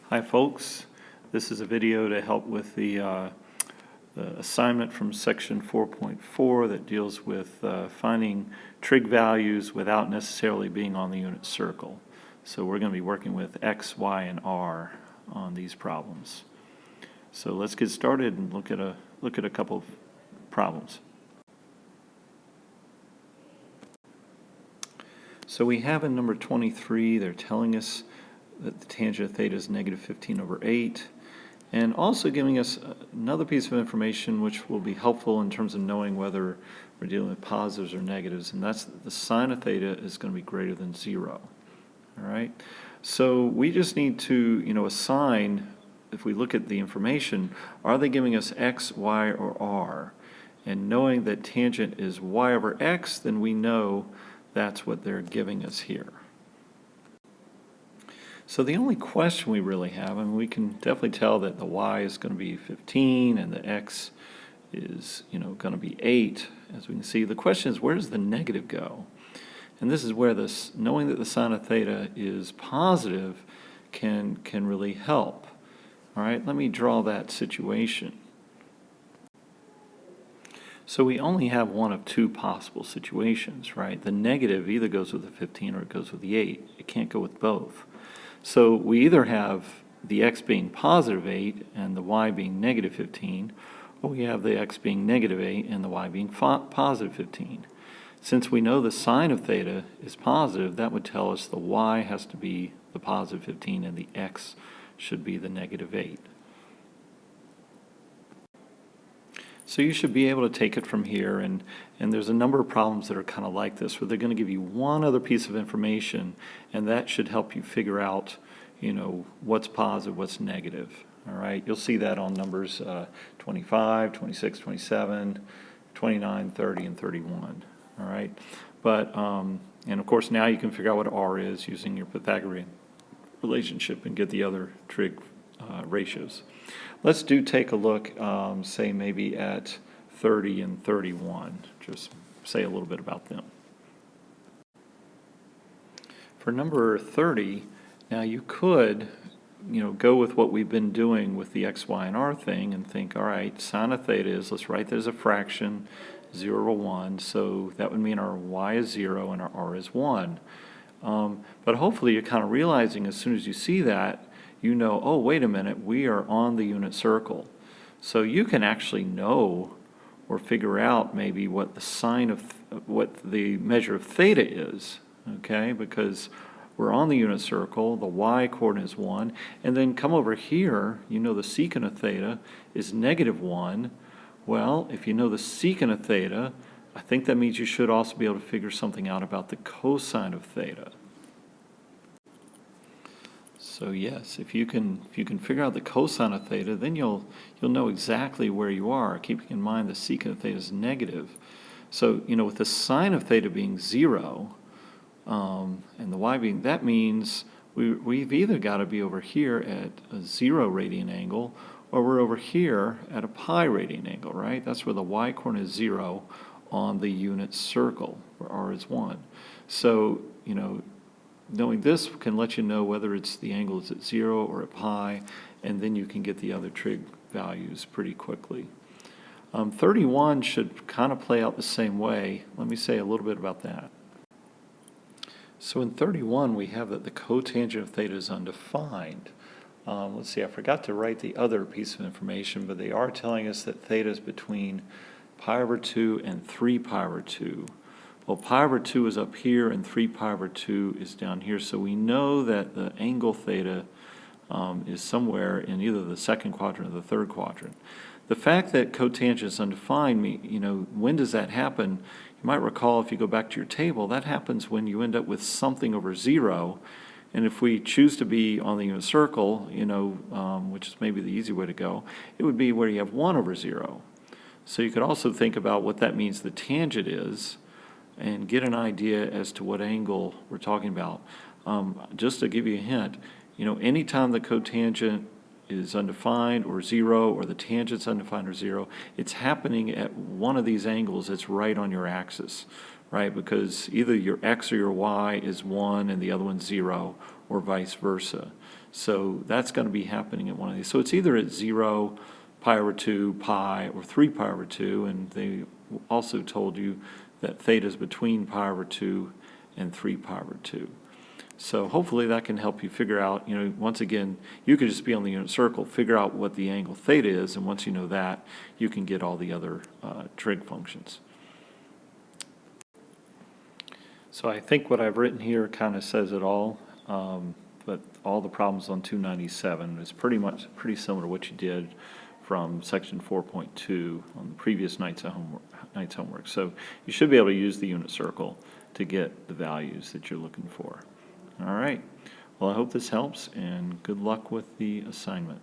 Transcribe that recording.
Hi folks, this is a video to help with the assignment from section 4.4 that deals with finding trig values without necessarily being on the unit circle. So we're going to be working with X, Y, and R on these problems. So let's get started and look at a couple of problems. So we have in number 23, they're telling us that the tangent of theta is negative 15/8, and also giving us another piece of information which will be helpful in terms of knowing whether we're dealing with positives or negatives, and that's that the sine of theta is going to be greater than 0. All right, so we just need to, assign, if we look at the information, are they giving us x, y, or r? And knowing that tangent is y over x, then we know that's what they're giving us here. So the only question we really have, and we can definitely tell that the y is going to be 15 and the x is, going to be 8, as we can see. The question is, where does the negative go? And this is where this, knowing that the sine of theta is positive can really help. All right, let me draw that situation. So we only have one of two possible situations, right? The negative either goes with the 15 or it goes with the 8. It can't go with both. So we either have the x being positive 8 and the y being negative 15, or we have the x being negative 8 and the y being positive 15. Since we know the sine of theta is positive, that would tell us the y has to be the positive 15 and the x should be the negative 8. So you should be able to take it from here, and there's a number of problems that are kind of like this, where they're going to give you one other piece of information, and that should help you figure out, what's positive, what's negative. All right, you'll see that on numbers 25, 26, 27, 29, 30, and 31. All right, but, and of course now you can figure out what R is using your Pythagorean relationship and get the other trig ratios. Let's take a look, say maybe at 30 and 31, just say a little bit about them. For number 30, now you could, go with what we've been doing with the x, y, and r thing and think, all right, sine of theta is, let's write that as a fraction, 0 to 1, so that would mean our y is 0 and our r is 1. But hopefully you're kind of realizing as soon as you see that, oh, wait a minute, we are on the unit circle. So you can actually know or figure out maybe what the sine of, what the measure of theta is, okay? Because we're on the unit circle, the y coordinate is 1, and then come over here, the secant of theta is negative 1. Well, if you know the secant of theta, I think that means you should also be able to figure something out about the cosine of theta. So yes, if you can figure out the cosine of theta, then you'll know exactly where you are, keeping in mind the secant of theta is negative. So, with the sine of theta being 0, and the y being, that means we've either got to be over here at a 0 radian angle, or we're over here at a pi radian angle, right? That's where the y coordinate is 0 on the unit circle, where r is 1. So, knowing this can let you know whether it's the angle is at 0 or at pi, and then you can get the other trig values pretty quickly. 31 should kind of play out the same way. Let me say a little bit about that. So in 31 we have that the cotangent of theta is undefined. Let's see, I forgot to write the other piece of information, but they are telling us that theta is between pi over 2 and 3 pi over 2. Well, pi over 2 is up here and 3 pi over 2 is down here, so we know that the angle theta is somewhere in either the second quadrant or the third quadrant. The fact that cotangent is undefined, when does that happen? You might recall, if you go back to your table, that happens when you end up with something over 0, and if we choose to be on the unit circle, which is maybe the easy way to go, it would be where you have 1 over 0. So you could also think about what that means the tangent is, and get an idea as to what angle we're talking about. Just to give you a hint, anytime the cotangent is undefined or 0, or the tangent's undefined or 0, it's happening at one of these angles that's right on your axis, right? Because either your x or your y is 1 and the other one's 0, or vice versa. So that's going to be happening at one of these. So it's either at 0, pi over 2, pi, or 3 pi over 2, and they also told you that theta is between pi over 2 and 3 pi over 2. So hopefully that can help you figure out, once again, you could just be on the unit circle, figure out what the angle theta is, and once you know that, you can get all the other trig functions. So I think what I've written here kind of says it all, but all the problems on 297 is pretty similar to what you did from section 4.2 on the previous night's homework. So you should be able to use the unit circle to get the values that you're looking for. All right. Well, I hope this helps, and good luck with the assignment.